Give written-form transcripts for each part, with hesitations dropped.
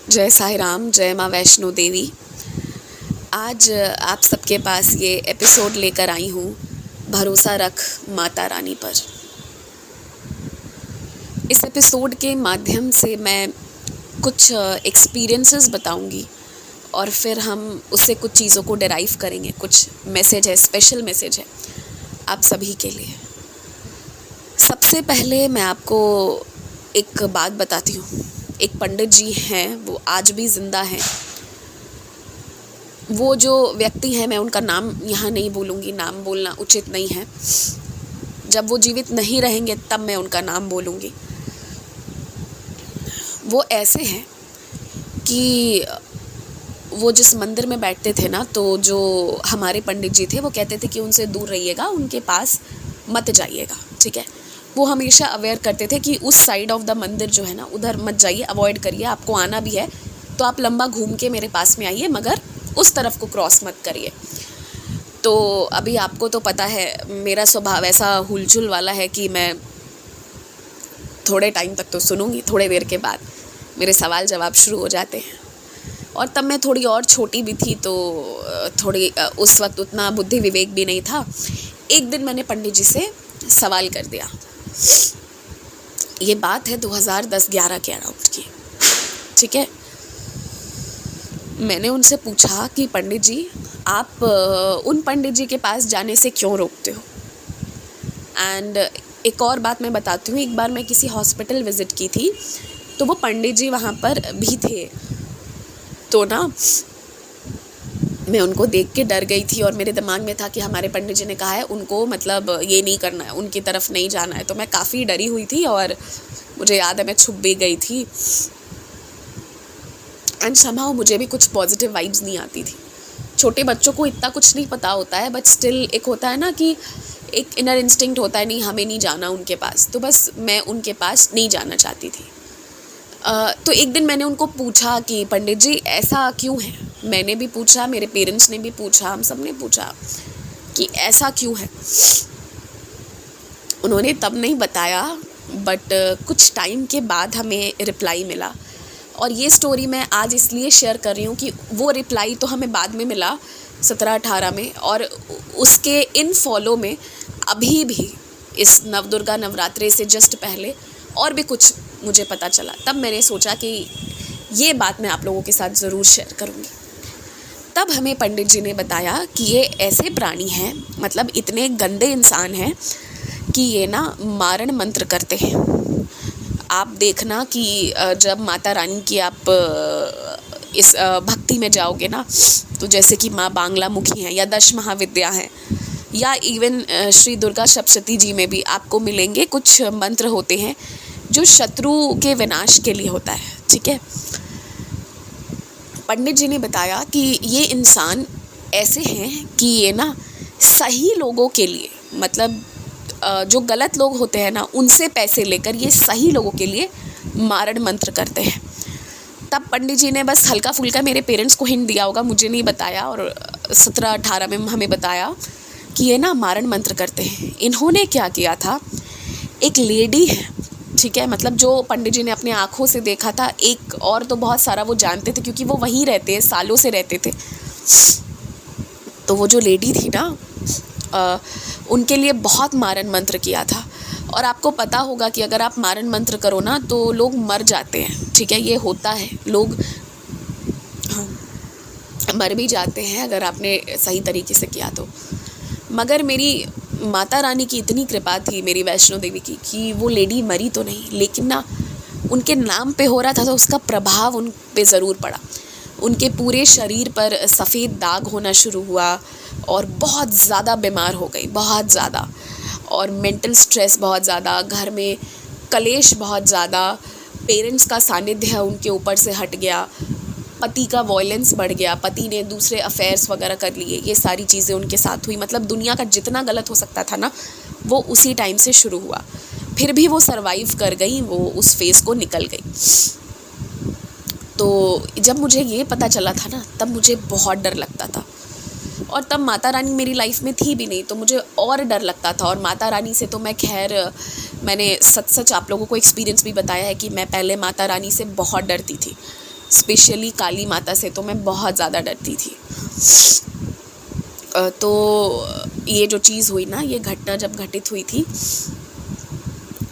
जय साई राम, जय माँ वैष्णो देवी। आज आप सबके पास ये एपिसोड लेकर आई हूँ, भरोसा रख माता रानी पर। इस एपिसोड के माध्यम से मैं कुछ एक्सपीरियंसेस बताऊंगी और फिर हम उससे कुछ चीज़ों को डिराइव करेंगे। कुछ मैसेज है, स्पेशल मैसेज है आप सभी के लिए। सबसे पहले मैं आपको एक बात बताती हूँ। एक पंडित जी हैं, वो आज भी ज़िंदा हैं। वो जो व्यक्ति हैं, मैं उनका नाम यहाँ नहीं बोलूँगी, नाम बोलना उचित नहीं है। जब वो जीवित नहीं रहेंगे तब मैं उनका नाम बोलूँगी। वो ऐसे हैं कि वो जिस मंदिर में बैठते थे ना, तो जो हमारे पंडित जी थे वो कहते थे कि उनसे दूर रहिएगा, उनके पास मत जाइएगा, ठीक है। वो हमेशा अवेयर करते थे कि उस साइड ऑफ द मंदिर जो है ना, उधर मत जाइए, अवॉइड करिए। आपको आना भी है तो आप लंबा घूम के मेरे पास में आइए, मगर उस तरफ को क्रॉस मत करिए। तो अभी आपको तो पता है मेरा स्वभाव ऐसा हुलझुल वाला है कि मैं थोड़े टाइम तक तो सुनूंगी, थोड़े देर के बाद मेरे सवाल जवाब शुरू हो जाते हैं। और तब मैं थोड़ी और छोटी भी थी, तो थोड़ी उस वक्त उतना बुद्धि विवेक भी नहीं था। एक दिन मैंने पंडित जी से सवाल कर दिया। ये बात है 2010-11 के अराउंड की, ठीक है। मैंने उनसे पूछा कि पंडित जी, आप उन पंडित जी के पास जाने से क्यों रोकते हो। एंड एक और बात मैं बताती हूँ। एक बार मैं किसी हॉस्पिटल विज़िट की थी, तो वो पंडित जी वहाँ पर भी थे। तो ना मैं उनको देख के डर गई थी और मेरे दिमाग में था कि हमारे पंडित जी ने कहा है उनको मतलब ये नहीं करना है, उनकी तरफ नहीं जाना है। तो मैं काफ़ी डरी हुई थी और मुझे याद है मैं छुप भी गई थी। एंड समहाउ मुझे भी कुछ पॉजिटिव वाइब्स नहीं आती थी। छोटे बच्चों को इतना कुछ नहीं पता होता है, बट स्टिल एक होता है ना कि एक इनर इंस्टिंक्ट होता है, नहीं हमें नहीं जाना उनके पास। तो बस मैं उनके पास नहीं जाना चाहती थी। तो एक दिन मैंने उनको पूछा कि पंडित जी ऐसा क्यों है। मैंने भी पूछा, मेरे पेरेंट्स ने भी पूछा, हम सब ने पूछा कि ऐसा क्यों है। उन्होंने तब नहीं बताया, बट कुछ टाइम के बाद हमें रिप्लाई मिला। और ये स्टोरी मैं आज इसलिए शेयर कर रही हूँ कि वो रिप्लाई तो हमें बाद में मिला 17-18 में, और उसके इन फॉलो में अभी भी इस नवदुर्गा नवरात्रे से जस्ट पहले और भी कुछ मुझे पता चला। तब मैंने सोचा कि ये बात मैं आप लोगों के साथ ज़रूर शेयर करूँगी। तब हमें पंडित जी ने बताया कि ये ऐसे प्राणी हैं, मतलब इतने गंदे इंसान हैं कि ये ना मारण मंत्र करते हैं। आप देखना कि जब माता रानी की आप इस भक्ति में जाओगे ना, तो जैसे कि माँ बांग्ला मुखी हैं या 10 महाविद्या हैं, या इवन श्री दुर्गा सप्तशती जी में भी आपको मिलेंगे कुछ मंत्र होते हैं जो शत्रु के विनाश के लिए होता है, ठीक है। पंडित जी ने बताया कि ये इंसान ऐसे हैं कि ये ना सही लोगों के लिए, मतलब जो गलत लोग होते हैं ना, उनसे पैसे लेकर ये सही लोगों के लिए मारण मंत्र करते हैं। तब पंडित जी ने बस हल्का फुल्का मेरे पेरेंट्स को हिंट दिया होगा, मुझे नहीं बताया, और 17-18 में हमें बताया कि ये ना मारण मंत्र करते हैं। इन्होंने क्या किया था, एक लेडी है, ठीक है, मतलब जो पंडित जी ने अपने आँखों से देखा था, एक और तो बहुत सारा वो जानते थे क्योंकि वो वहीं रहते हैं, सालों से रहते थे। तो वो जो लेडी थी ना, उनके लिए बहुत मारण मंत्र किया था। और आपको पता होगा कि अगर आप मारण मंत्र करो ना तो लोग मर जाते हैं, ठीक है, ये होता है, लोग मर भी जाते हैं अगर आपने सही तरीके से किया तो। मगर मेरी माता रानी की इतनी कृपा थी, मेरी वैष्णो देवी की, कि वो लेडी मरी तो नहीं, लेकिन ना उनके नाम पे हो रहा था तो उसका प्रभाव उन पे ज़रूर पड़ा। उनके पूरे शरीर पर सफ़ेद दाग होना शुरू हुआ और बहुत ज़्यादा बीमार हो गई, बहुत ज़्यादा, और मेंटल स्ट्रेस बहुत ज़्यादा, घर में कलेश बहुत ज़्यादा, पेरेंट्स का सानिध्य उनके ऊपर से हट गया, पति का वॉयलेंस बढ़ गया, पति ने दूसरे अफेयर्स वगैरह कर लिए, ये सारी चीज़ें उनके साथ हुई। मतलब दुनिया का जितना गलत हो सकता था ना, वो उसी टाइम से शुरू हुआ। फिर भी वो सरवाइव कर गई, वो उस फेज़ को निकल गई। तो जब मुझे ये पता चला था ना, तब मुझे बहुत डर लगता था। और तब माता रानी मेरी लाइफ में थी भी नहीं, तो मुझे और डर लगता था। और माता रानी से तो मैं खैर, मैंने सच आप लोगों को एक्सपीरियंस भी बताया है कि मैं पहले माता रानी से बहुत डरती थी। स्पेशली काली माता से तो मैं बहुत ज़्यादा डरती थी। तो ये जो चीज़ हुई ना, ये घटना जब घटित हुई थी,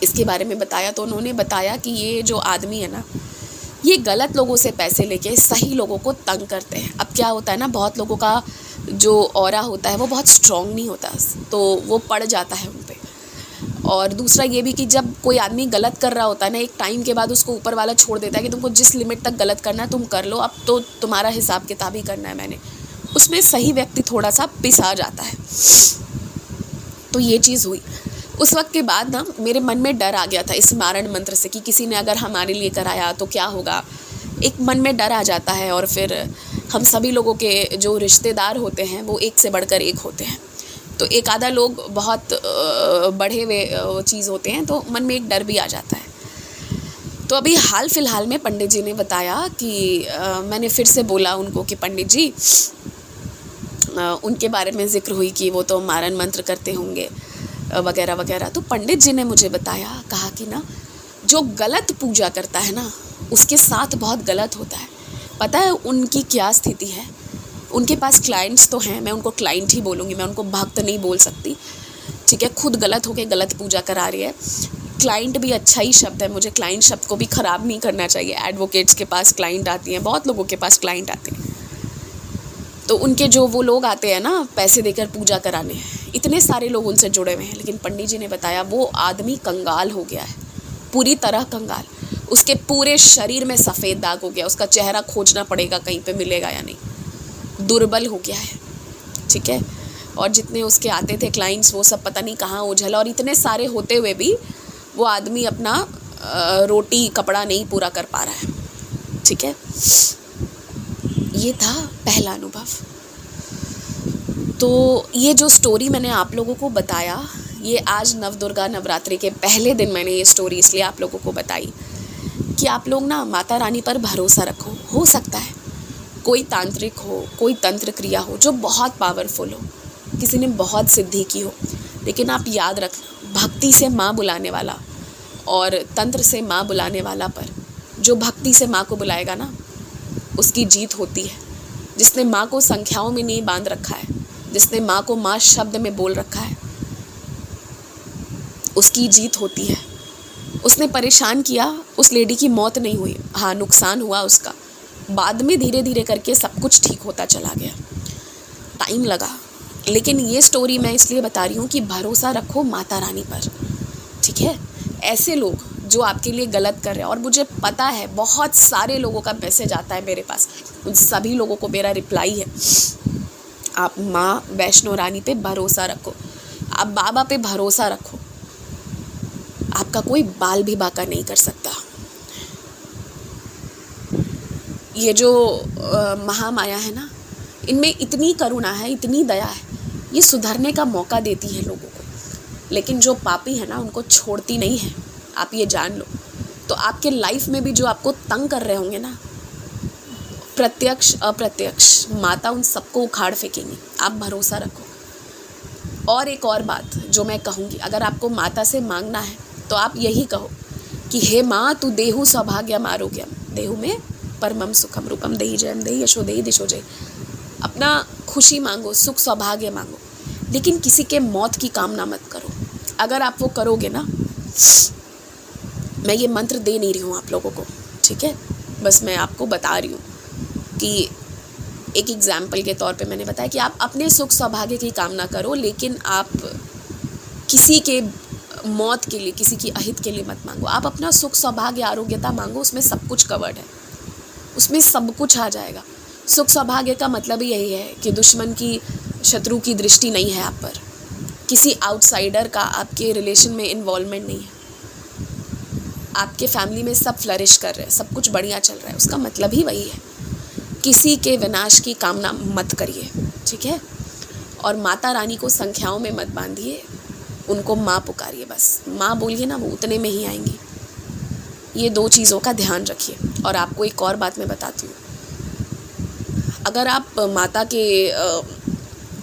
इसके बारे में बताया तो उन्होंने बताया कि ये जो आदमी है ना, ये गलत लोगों से पैसे लेके सही लोगों को तंग करते हैं। अब क्या होता है ना, बहुत लोगों का जो ऑरा होता है वो बहुत स्ट्रॉन्ग नहीं होता, तो वो पड़ जाता है उन पे। और दूसरा ये भी कि जब कोई आदमी गलत कर रहा होता है ना, एक टाइम के बाद उसको ऊपर वाला छोड़ देता है कि तुमको जिस लिमिट तक गलत करना है तुम कर लो, अब तो तुम्हारा हिसाब किताब ही करना है मैंने। उसमें सही व्यक्ति थोड़ा सा पिसा जाता है। तो ये चीज़ हुई। उस वक्त के बाद ना मेरे मन में डर आ गया था इस मारण मंत्र से कि किसी ने अगर हमारे लिए कराया तो क्या होगा। एक मन में डर आ जाता है। और फिर हम सभी लोगों के जो रिश्तेदार होते हैं वो एक से बढ़कर एक होते हैं, तो एक आधा लोग बहुत बढ़े हुए चीज़ होते हैं, तो मन में एक डर भी आ जाता है। तो अभी हाल फिलहाल में पंडित जी ने बताया कि मैंने फिर से बोला उनको कि पंडित जी, उनके बारे में ज़िक्र हुई कि वो तो मारण मंत्र करते होंगे वगैरह वगैरह। तो पंडित जी ने मुझे बताया, कहा कि ना जो गलत पूजा करता है ना उसके साथ बहुत गलत होता है। पता है उनकी क्या स्थिति है? उनके पास क्लाइंट्स तो हैं, मैं उनको क्लाइंट ही बोलूँगी, मैं उनको भक्त नहीं बोल सकती, ठीक है। खुद गलत होके गलत पूजा करा रही है। क्लाइंट भी अच्छा ही शब्द है, मुझे क्लाइंट शब्द को भी ख़राब नहीं करना चाहिए। एडवोकेट्स के पास क्लाइंट आती हैं, बहुत लोगों के पास क्लाइंट आते हैं। तो उनके जो वो लोग आते हैं ना पैसे देकर पूजा कराने, इतने सारे लोग उनसे जुड़े हुए हैं। लेकिन पंडित जी ने बताया वो आदमी कंगाल हो गया है, पूरी तरह कंगाल। उसके पूरे शरीर में सफ़ेद दाग हो गया, उसका चेहरा खोजना पड़ेगा कहीं पे मिलेगा या नहीं। दुर्बल हो गया है, ठीक है। और जितने उसके आते थे क्लाइंट्स वो सब पता नहीं कहाँ ओझल। और इतने सारे होते हुए भी वो आदमी अपना रोटी कपड़ा नहीं पूरा कर पा रहा है, ठीक है। ये था पहला अनुभव। तो ये जो स्टोरी मैंने आप लोगों को बताया, ये आज नवदुर्गा नवरात्रि के पहले दिन मैंने ये स्टोरी इसलिए आप लोगों को बताई कि आप लोग ना माता रानी पर भरोसा रखो। हो सकता है कोई तांत्रिक हो, कोई तंत्र क्रिया हो जो बहुत पावरफुल हो, किसी ने बहुत सिद्धि की हो, लेकिन आप याद रखना, भक्ति से माँ बुलाने वाला और तंत्र से माँ बुलाने वाला पर जो भक्ति से माँ को बुलाएगा ना उसकी जीत होती है। जिसने माँ को संख्याओं में नहीं बांध रखा है, जिसने माँ को माँ शब्द में बोल रखा है, उसकी जीत होती है। उसने परेशान किया, उस लेडी की मौत नहीं हुई, हाँ नुकसान हुआ उसका। बाद में धीरे धीरे करके सब कुछ ठीक होता चला गया, टाइम लगा। लेकिन ये स्टोरी मैं इसलिए बता रही हूँ कि भरोसा रखो माता रानी पर, ठीक है। ऐसे लोग जो आपके लिए गलत कर रहे हैं, और मुझे पता है बहुत सारे लोगों का मैसेज आता है मेरे पास, उन सभी लोगों को मेरा रिप्लाई है, आप माँ वैष्णो रानी पे भरोसा रखो, आप बाबा पे भरोसा रखो, आपका कोई बाल भी बाका नहीं कर सकता। ये जो महामाया है ना, इनमें इतनी करुणा है, इतनी दया है, ये सुधरने का मौका देती है लोगों को। लेकिन जो पापी है ना उनको छोड़ती नहीं है, आप ये जान लो। तो आपके लाइफ में भी जो आपको तंग कर रहे होंगे ना, प्रत्यक्ष अप्रत्यक्ष माता उन सबको उखाड़ फेंकेंगी, आप भरोसा रखो। और एक और बात जो मैं कहूँगी, अगर आपको माता से मांगना है तो आप यही कहो कि हे माँ तू देहु सौभाग्यम आरोग्यम, देहु में परमम सुखम रूपम देहि जयम देहि यशो देहि दिशो जय। अपना खुशी मांगो, सुख सौभाग्य मांगो, लेकिन किसी के मौत की कामना मत करो। अगर आप वो करोगे ना, मैं ये मंत्र दे नहीं रही हूँ आप लोगों को, ठीक है, बस मैं आपको बता रही हूँ कि एक एग्जाम्पल के तौर पे मैंने बताया कि आप अपने सुख सौभाग्य की कामना करो, लेकिन आप किसी के मौत के लिए, किसी की अहित के लिए मत मांगो। आप अपना सुख सौभाग्य आरोग्यता मांगो, उसमें सब कुछ कवर्ड है, उसमें सब कुछ आ जाएगा। सुख सौभाग्य का मतलब ही यही है कि दुश्मन की, शत्रु की दृष्टि नहीं है आप पर, किसी आउटसाइडर का आपके रिलेशन में इन्वॉल्वमेंट नहीं है, आपके फैमिली में सब फ्लरिश कर रहे हैं, सब कुछ बढ़िया चल रहा है। उसका मतलब ही वही है, किसी के विनाश की कामना मत करिए, ठीक है। और माता रानी को संख्याओं में मत बांधिए, उनको माँ पुकारिए, बस माँ बोलिए ना, वो उतने में ही आएंगी। ये दो चीज़ों का ध्यान रखिए। और आपको एक और बात मैं बताती हूँ, अगर आप माता के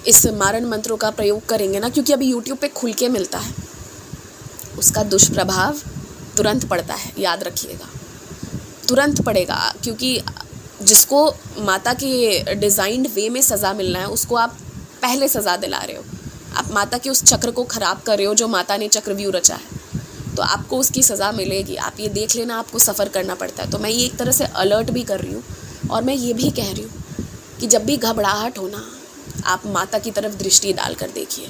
इस मारण मंत्रों का प्रयोग करेंगे ना, क्योंकि अभी यूट्यूब पे खुल के मिलता है, उसका दुष्प्रभाव तुरंत पड़ता है, याद रखिएगा, तुरंत पड़ेगा। क्योंकि जिसको माता के डिज़ाइंड वे में सज़ा मिलना है उसको आप पहले सज़ा दिला रहे हो। आप माता के उस चक्र को ख़राब कर रहे हो जो माता ने चक्रव्यूह रचा है, तो आपको उसकी सज़ा मिलेगी। आप ये देख लेना, आपको सफ़र करना पड़ता है। तो मैं ये एक तरह से अलर्ट भी कर रही हूँ और मैं ये भी कह रही हूँ कि जब भी घबराहट हो ना, आप माता की तरफ दृष्टि डाल कर देखिए,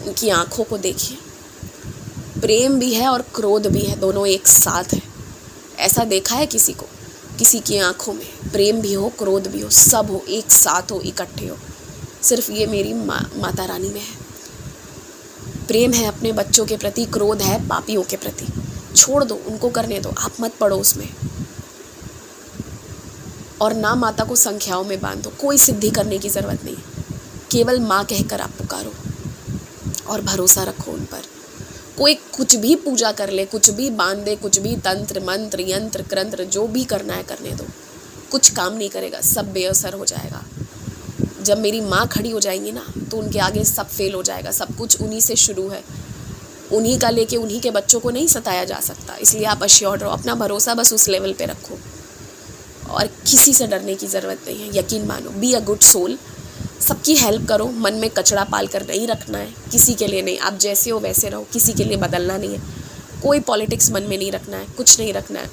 उनकी आँखों को देखिए। प्रेम भी है और क्रोध भी है, दोनों एक साथ है। ऐसा देखा है किसी को? किसी की आँखों में प्रेम भी हो, क्रोध भी हो, सब हो, एक साथ हो, इकट्ठे हो। सिर्फ ये मेरी माता रानी में है। प्रेम है अपने बच्चों के प्रति, क्रोध है पापियों के प्रति। छोड़ दो, उनको करने दो, आप मत पड़ो उसमें। और ना माता को संख्याओं में बांधो, कोई सिद्धि करने की ज़रूरत नहीं। केवल माँ कहकर आप पुकारो और भरोसा रखो उन पर। कोई कुछ भी पूजा कर ले, कुछ भी बांध दे, कुछ भी तंत्र मंत्र यंत्र क्रंत्र जो भी करना है करने दो, कुछ काम नहीं करेगा, सब बेअसर हो जाएगा। जब मेरी माँ खड़ी हो जाएंगी ना, तो उनके आगे सब फेल हो जाएगा। सब कुछ उन्हीं से शुरू है, उन्हीं का लेके उन्हीं के बच्चों को नहीं सताया जा सकता। इसलिए आप अश्योर्ड रहो, अपना भरोसा बस उस लेवल पे रखो और किसी से डरने की ज़रूरत नहीं है। यकीन मानो, बी अ गुड सोल, सबकी हेल्प करो। मन में कचड़ा पाल कर नहीं रखना है, किसी के लिए नहीं। आप जैसे हो वैसे रहो, किसी के लिए बदलना नहीं है। कोई पॉलिटिक्स मन में नहीं रखना है, कुछ नहीं रखना है।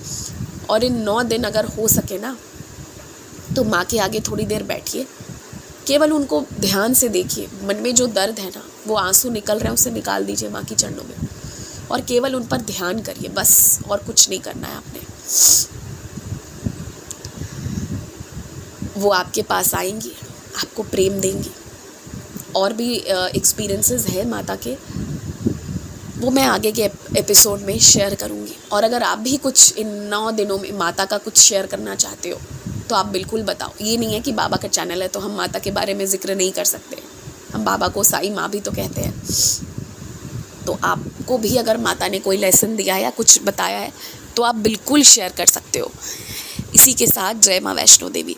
और इन 9 दिन अगर हो सके ना, तो माँ के आगे थोड़ी देर बैठिए, केवल उनको ध्यान से देखिए। मन में जो दर्द है ना, वो आंसू निकल रहे हैं, उसे निकाल दीजिए माँ की चरणों में और केवल उन पर ध्यान करिए, बस। और कुछ नहीं करना है आपने। वो आपके पास आएंगी, आपको प्रेम देंगी। और भी एक्सपीरियंसेस हैं माता के, वो मैं आगे के एपिसोड में शेयर करूँगी। और अगर आप भी कुछ इन 9 दिनों में माता का कुछ शेयर करना चाहते हो तो आप बिल्कुल बताओ। ये नहीं है कि बाबा का चैनल है तो हम माता के बारे में जिक्र नहीं कर सकते। हम बाबा को साई माँ भी तो कहते हैं। तो आपको भी अगर माता ने कोई लेसन दिया है या कुछ बताया है तो आप बिल्कुल शेयर कर सकते हो। इसी के साथ जय माँ वैष्णो देवी।